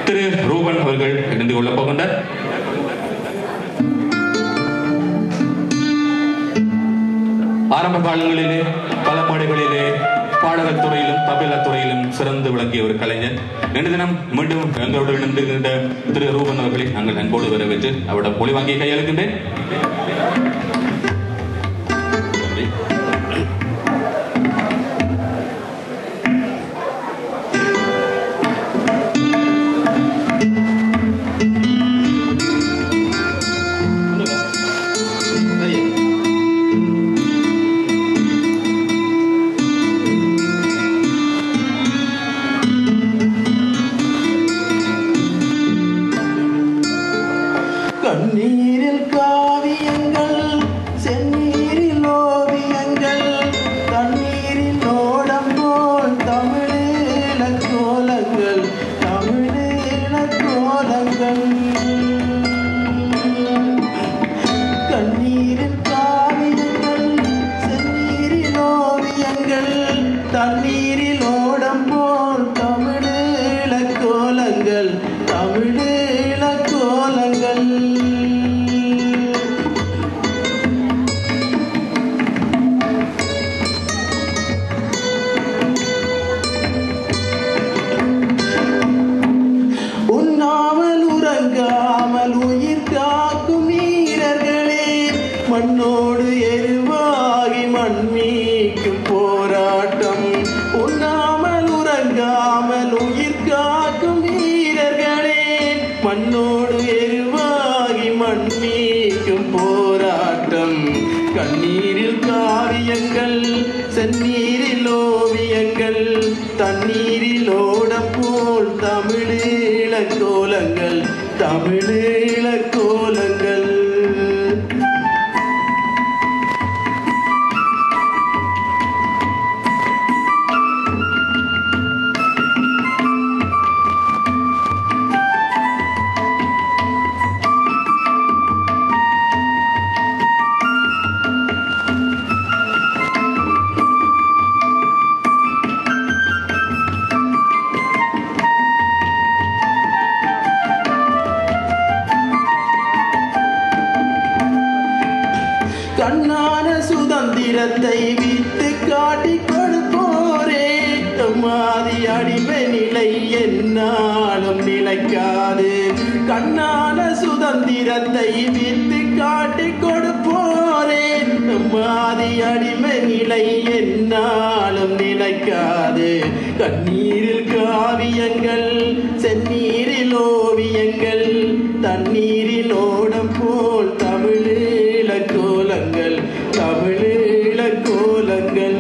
திரு ரூபன் அவர்கள் இணைந்து கொள்ளப் போகின்றார். ஆரம்ப காலங்களிலே பல மேடைகளிலே பாடகர் துறையிலும் தபிலா துறையிலும் சிறந்து விளங்கிய ஒரு கலைஞர். இன்று தினம் மீண்டும் எங்களோடு இணைந்திருக்கின்ற திரு ரூபன் அவர்களை நாங்கள் அன்போடு வரவேற்று அவரிடம் மொழி வாங்கி கையளிக்கின்றேன். கண்ணீரில் காவியங்கள் செந்நீரில் ஓவியங்கள் தண்ணீரில் ஓடம் போல் தமிழீழ கோலங்கள் தமிழீழ கோலங்கள். கண்ணீரில் காவியங்கள் செந்நீரில் ஓவியங்கள் தண்ணீரில் ஓடம் போல் தமிழீழ கோலங்கள் தமிழீழ கோலங்கள். உண்ணாமல் உறங்காமல் உயிர் காக்கும் வீரர்களே, மண்ணோடு எருவாகி மண்மீக்கும் போராட்டம். உண்ணாமல் உறங்காமல் உயிர் காக்கும் வீரர்களே, மண்ணோடு எருவாகி மண்மீக்கும் போராட்டம். கண்ணீரில் காவியங்கள் செந்நீரில் ஓவியங்கள் தண்ணீரில் ஓடம் போல் தமிழீழ கோலங்கள் தமிழீழ கோலங்கள். கண்ணான சுதந்திரத்தை விட்டு காட்டி கொடுப்போரே, மாதிரி அடிமை நிலை என்னாலும் நிலைக்காது. கண்ணான சுதந்திரத்தை விட்டு காட்டி கொடுப்போரே, மாதிரி அடிமை நிலை என்னாலும் நிலைக்காது. கண்ணீரில் காவியங்கள் செந்நீரில் ஓவியங்கள் தண்ணீரில் ஓடம் போல் தமிழீழ கோலங்கள் தமிழீழ கோலங்கள்.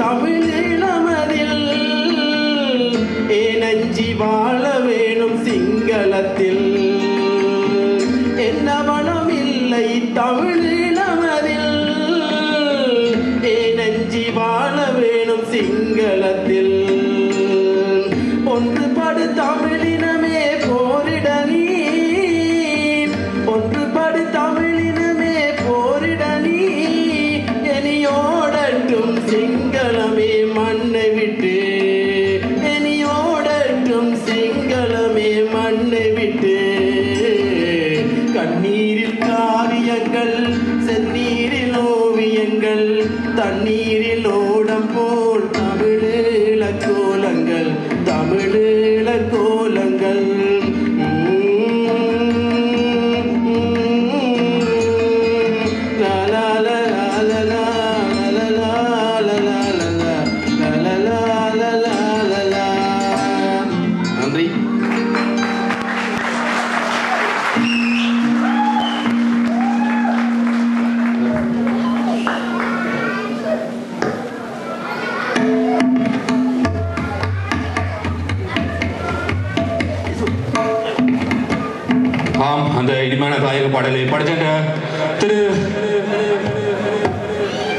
தமிழீழமதில் ஏனஞ்சி வாழ வேணும் சிங்களத்தில். என்ன வளம் இல்லை தமிழீழமதில் ஏனஞ்சி வாழ வேணும் சிங்களத்தில். ஒன்றுபடு தமிழினமே போரிட நீ, ஒன்றுபடு தமிழினமே போரிட நீ. இனியோடட்டும் சிங்களமே மண்ணை விட்டு, இனியோடட்டும் சிங்களமே மண்ணை விட்டு. கண்ணீரில் காவியங்கள் செந்நீரில் ஓவியங்கள் தண்ணீரில் ஓடம் போல் தமிழீழ கோலங்கள் தமிழீழ கோலங்கள். la la la la la la la la la la la la ஆம், அந்த இனிமையான தாயக பாடலை படிச்ச திரு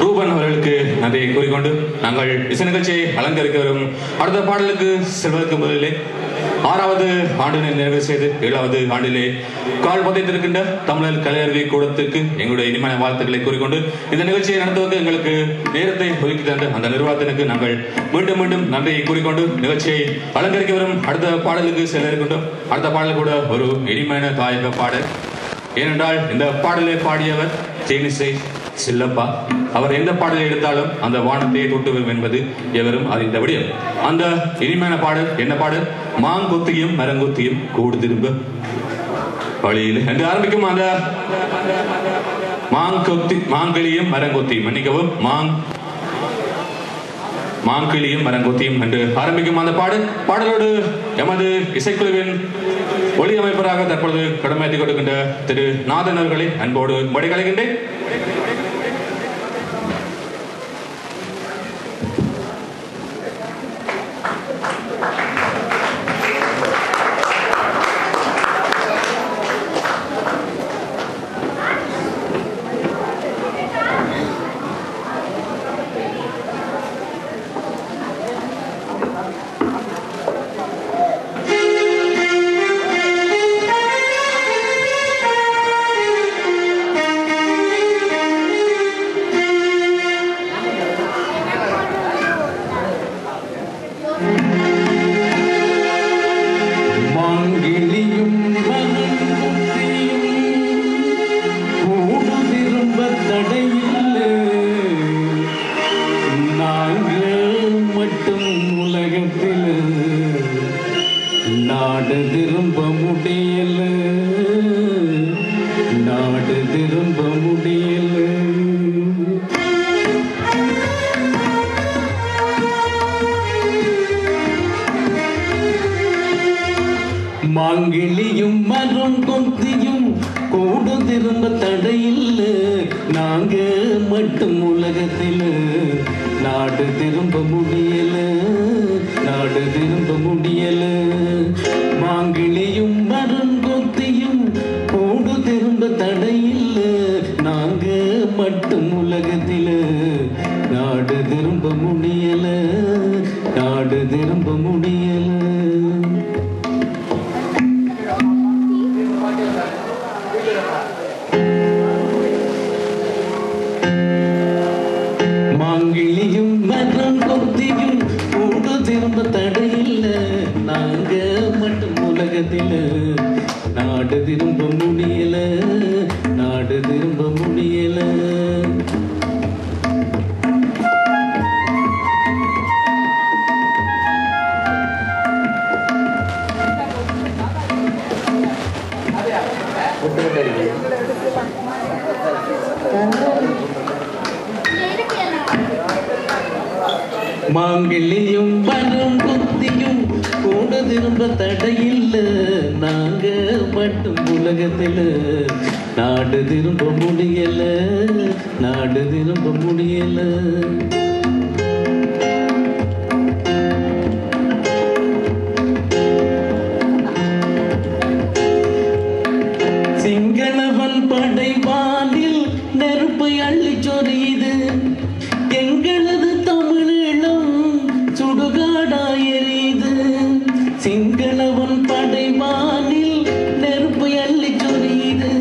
ரூபன் அவர்களுக்கு நன்றியை கூறிக்கொண்டு நாங்கள் இசை நிகழ்ச்சியை அலங்கரிக்க வரும் அடுத்த பாடலுக்கு செல்வதற்கு முதலிலே 6வது ஆண்டினை நிறைவு செய்து 7வது ஆண்டிலே கால் பதித்திருக்கின்ற தமிழர் கலையறிவி கூடத்திற்கு எங்களுடைய இனிமையான வாழ்த்துக்களை கூறிக்கொண்டு இந்த நிகழ்ச்சியை நடத்துவதற்கு எங்களுக்கு நேரத்தை ஒதுக்கி தந்த அந்த நிர்வாகத்திற்கு நாங்கள் மீண்டும் மீண்டும் நன்றியை கூறிக்கொண்டு நிகழ்ச்சியை அலங்கரிக்க வரும் அடுத்த பாடலுக்கு செல்ல இருக்கின்றோம். அடுத்த பாடல் கூட ஒரு இனிமையான தாயக பாடல். ஏனென்றால் இந்த பாடலை பாடியவர் தேனிசை சில்லப்பா. அவர் எந்த பாடலை எடுத்தாலும் அந்த வானத்தை தொட்டு வரும் என்பது எவரும் அறிந்த விடயம். அந்த இனிமையான பாடல் என்ன பாடல்? மாங்கொத்தியும் மரங்கொத்தியும் கூடு திரும்ப வழியில் என்று ஆரம்பிக்கும். அந்த மாங்கிளியும் மரங்கொத்தியும், மன்னிக்கவும், மாங்கிளியும் மரங்கொத்தியும் என்று ஆரம்பிக்கும் அந்த பாடலோடு எமது இசைக்குழுவின் ஒளி அமைப்பராக தற்பொழுது கடமையாற்றிக் கொடுக்கின்ற திரு நாதன் அவர்களை அன்போடு மடிகளைகின்றேன். மாங்கிளியும் மரம் கொத்தியும் கூடு திரும்ப தடையில் நாங்க மட்டும் உலகத்தில் நாடு திரும்ப முடியல, நாடு திரும்ப முடியல. மாங்கிளியும் மரம் கொத்தியும் கூடு திரும்ப தடையில் நாங்க மட்டும் உலகத்தில் நாடு திரும்ப முடியல, நாடு திரும்ப முடியல. மாங்கிளியும் மரம் கொத்தியும் கூடு திரும்ப தடையில் நாங்க மட்டும் உலகத்தில் நாடு திரும்ப முடியல, நாடு திரும்ப முடியல. மாங்கிளியும் மரம் கொத்தியும் கூடு திரும்ப தடையில் நாங்க மட்டும் உலகத்தில் நாடு திரும்ப முடியல, நாடு திரும்ப முடியல. சிங்களவன் படைவானில் நெருப்பை அள்ளி சொரியுது, எங்களது தமிழீழம் சுடுகாடாயெறியுது. சிங்களவன் படைவானில் நெருப்பை அள்ளி சொரியுது,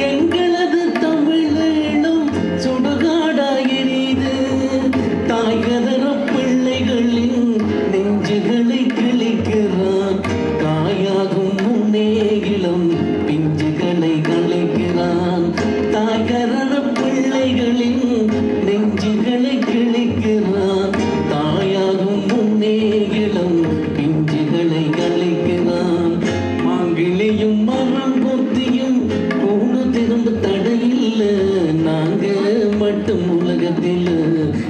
எங்களது தமிழீழம் சுடுகாடாயெறியுது. தாய்கதற பிள்ளைகளின் நெஞ்சுகளை கிழிக்கிறான், தாயாகும் முன்னே இளம் பிஞ்சுகளை கலைக்கிறான். தாய்கதற பிள்ளைகளின் நெஞ்சுகளை கிழிக்கிறான், தாயாகும் முன்னே இளம் பிஞ்சுகளை கலைக்கிறான். மாங்கிளியும் மரம் கொத்தியும் கூடு திரும்ப தடையில் நாங்க மட்டும் உலகத்தில்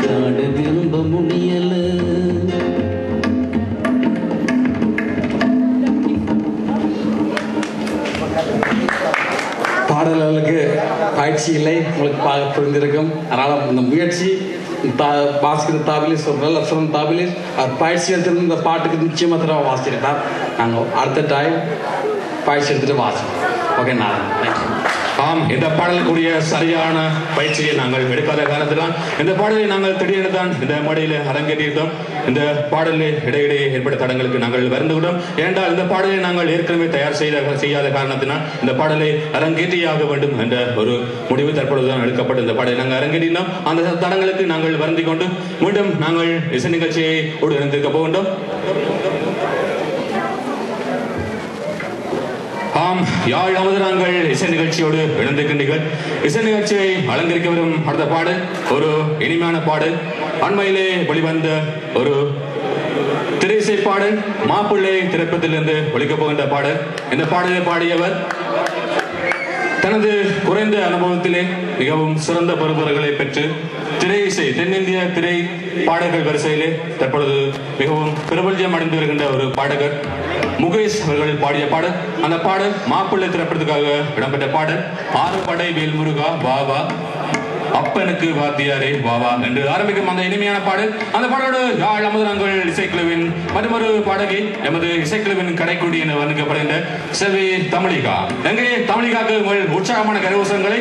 நாடு திரும்ப முடியல. பாடல்களுக்கு பயிற்சி இல்லை, உங்களுக்கு புரிந்திருக்கும். அதனால் இந்த முயற்சி வாசிக்கிற தாபிலிஸ் ஒரு நல்ல சிறந்த தாபிலிஸ் அவர் பயிற்சி எடுத்துருந்து இந்த பாட்டுக்கு நிச்சயமாக தடவை வாசிச்சிருக்கார். நாங்கள் அடுத்த டைம் பயிற்சி எடுத்துகிட்டு வாசிப்போம். ஓகே நான் ஆம், இந்த பாடலுக்குரிய சரியான பயிற்சியை நாங்கள் எடுக்காத காரணத்தினால் இந்த பாடலை நாங்கள் திடீரென தான் இந்த மேடையில் அரங்கேற்றியிருந்தோம். இந்த பாடலில் இடையிடையே ஏற்பட்ட தடங்களுக்கு நாங்கள் வருந்துவிட்டோம். ஏனென்றால் இந்த பாடலை நாங்கள் ஏற்கனவே தயார் செய்யாத காரணத்தினால் இந்த பாடலை அரங்கேற்றியாக வேண்டும் என்ற ஒரு முடிவு தற்பொழுதுதான் எடுக்கப்பட்டு இந்த பாடலை நாங்கள் அரங்கேற்றினோம். அந்த தடங்களுக்கு நாங்கள் வருந்திக் கொண்டு மீண்டும் நாங்கள் இசை நிகழ்ச்சியை இணைந்திருக்க போகின்றோம். ஆம், யாழ் அமுதராங்கள் இசை நிகழ்ச்சியோடு இணைந்திருக்கின்றீர்கள். இசை நிகழ்ச்சியை அலங்கரிக்க வரும் அடுத்த பாடல் ஒரு இனிமையான பாடல். அண்மையிலே வெளிவந்த ஒரு திரையிசை பாடல், மாப்பிள்ளை திரைப்படத்திலிருந்து ஒலிக்கப் போகின்ற பாடல். இந்த பாடலை பாடியவர் தனது குறைந்த அனுபவத்திலே மிகவும் சிறந்த பருவர்களை பெற்று திரையிசை தென்னிந்திய திரை பாடகர்கள் வரிசையிலே தற்பொழுது மிகவும் பிரபல்யம் அடைந்து வருகின்ற ஒரு பாடகர் முகேஷ் அவர்கள் பாடிய பாடல். அந்த பாடல் மாப்பிள்ளை திரைப்படத்துக்காக இடம்பெற்ற பாடல். 6 படை வேல்முருகா வாவா, அப்பனுக்கு வாத்தியாரே வாவா என்று ஆரம்பிக்கும் அந்த இனிமையான பாடல். அந்த பாடலோடு யாழ் அமுதராங்கள் இசைக்குழுவின் மற்றொரு பாடகி எமது இசைக்குழுவின் கடைக்குடி என வர்ணிக்கப்படுகின்ற செல்வி தமிழிகா. எங்கே தமிழிகாக்கு உங்கள் உற்சாகமான கரகோஷங்களை